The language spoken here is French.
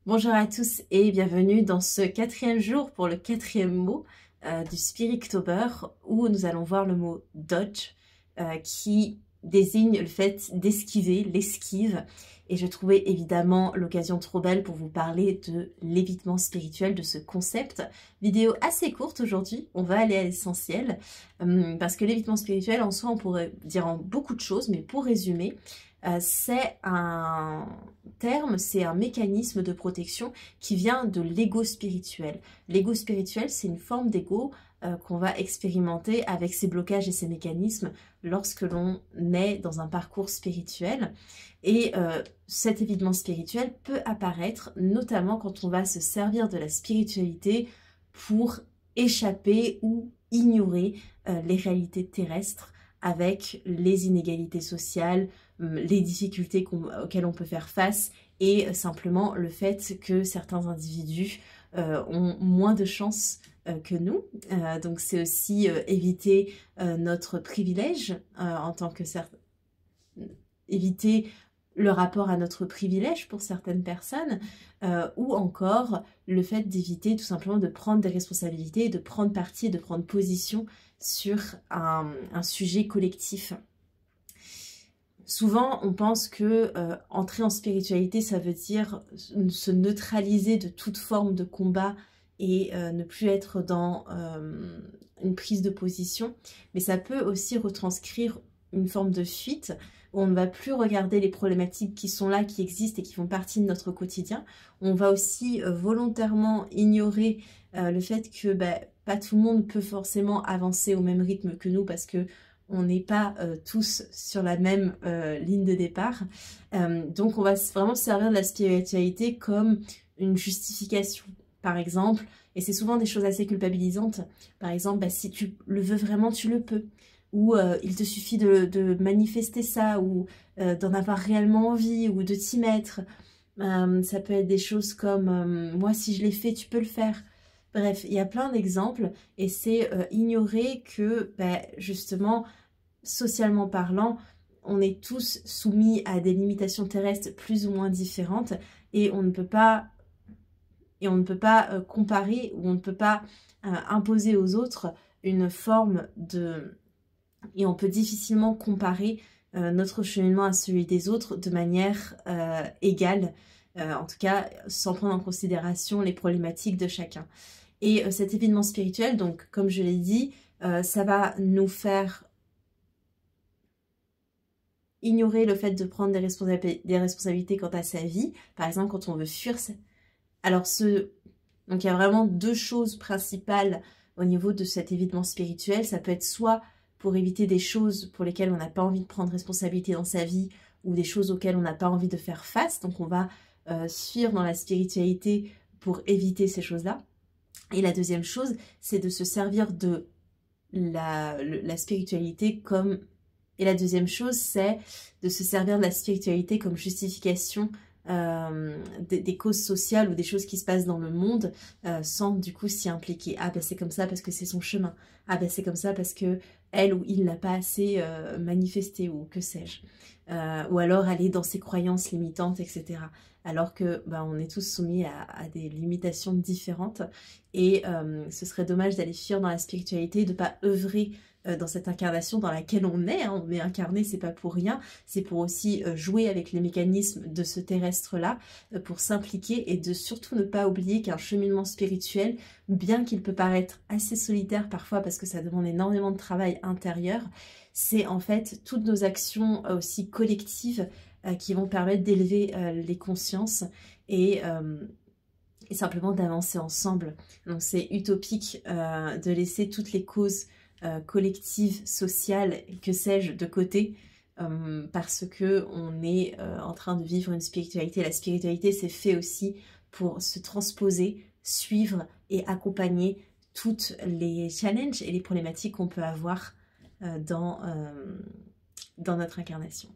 Bonjour à tous et bienvenue dans ce 4e jour pour le 4e mot du Spirittober où nous allons voir le mot dodge qui désigne le fait d'esquiver, l'esquive. Et je trouvais évidemment l'occasion trop belle pour vous parler de l'évitement spirituel, de ce concept. Vidéo assez courte aujourd'hui, on va aller à l'essentiel parce que l'évitement spirituel en soi on pourrait dire en beaucoup de choses, mais pour résumer, c'est un terme, c'est un mécanisme de protection qui vient de l'ego spirituel. L'ego spirituel, c'est une forme d'ego qu'on va expérimenter avec ses blocages et ses mécanismes lorsque l'on est dans un parcours spirituel. Et cet évitement spirituel peut apparaître notamment quand on va se servir de la spiritualité pour échapper ou ignorer les réalités terrestres avec les inégalités sociales, les difficultés auxquelles on peut faire face et simplement le fait que certains individus ont moins de chance que nous. Donc c'est aussi éviter notre privilège en tant que éviter le rapport à notre privilège pour certaines personnes, ou encore le fait d'éviter tout simplement de prendre des responsabilités, de prendre parti, de prendre position sur un sujet collectif. Souvent, on pense que entrer en spiritualité, ça veut dire se neutraliser de toute forme de combat et ne plus être dans une prise de position. Mais ça peut aussi retranscrire une forme de fuite où on ne va plus regarder les problématiques qui sont là, qui existent et qui font partie de notre quotidien. On va aussi volontairement ignorer le fait que pas tout le monde peut forcément avancer au même rythme que nous parce que on n'est pas tous sur la même ligne de départ. Donc on va vraiment se servir de la spiritualité comme une justification. Par exemple, et c'est souvent des choses assez culpabilisantes, par exemple, si tu le veux vraiment, tu le peux. Ou il te suffit de manifester ça, ou d'en avoir réellement envie, ou de t'y mettre. Ça peut être des choses comme moi si je l'ai fait, tu peux le faire. Bref, il y a plein d'exemples et c'est ignorer que justement, socialement parlant, on est tous soumis à des limitations terrestres plus ou moins différentes et on ne peut pas comparer ou on ne peut pas imposer aux autres une forme de... Et on peut difficilement comparer notre cheminement à celui des autres de manière égale, en tout cas sans prendre en considération les problématiques de chacun. Et cet événement spirituel, donc comme je l'ai dit, ça va nous faire ignorer le fait de prendre des responsabilités quant à sa vie, par exemple quand on veut fuir. Alors donc il y a vraiment deux choses principales au niveau de cet évitement spirituel. Ça peut être soit pour éviter des choses pour lesquelles on n'a pas envie de prendre responsabilité dans sa vie ou des choses auxquelles on n'a pas envie de faire face. Donc on va fuir dans la spiritualité pour éviter ces choses-là. Et la deuxième chose, c'est de se servir de la spiritualité comme... Et la deuxième chose, c'est de se servir de la spiritualité comme justification des causes sociales ou des choses qui se passent dans le monde sans du coup s'y impliquer. Ah c'est comme ça parce que c'est son chemin. Ah c'est comme ça parce que elle ou il n'a pas assez manifesté ou que sais-je. Ou alors aller dans ses croyances limitantes, etc. Alors que on est tous soumis à des limitations différentes et ce serait dommage d'aller fuir dans la spiritualité, de ne pas œuvrer dans cette incarnation dans laquelle on est. On est incarné, c'est pas pour rien, c'est pour aussi jouer avec les mécanismes de ce terrestre-là, pour s'impliquer et de surtout ne pas oublier qu'un cheminement spirituel, bien qu'il peut paraître assez solitaire parfois parce que ça demande énormément de travail intérieur, c'est en fait toutes nos actions aussi collectives qui vont permettre d'élever les consciences et simplement d'avancer ensemble. Donc c'est utopique de laisser toutes les causes collectives, sociales, que sais-je, de côté parce que on est en train de vivre une spiritualité. La spiritualité c'est fait aussi pour se transposer, suivre et accompagner toutes les challenges et les problématiques qu'on peut avoir dans notre incarnation.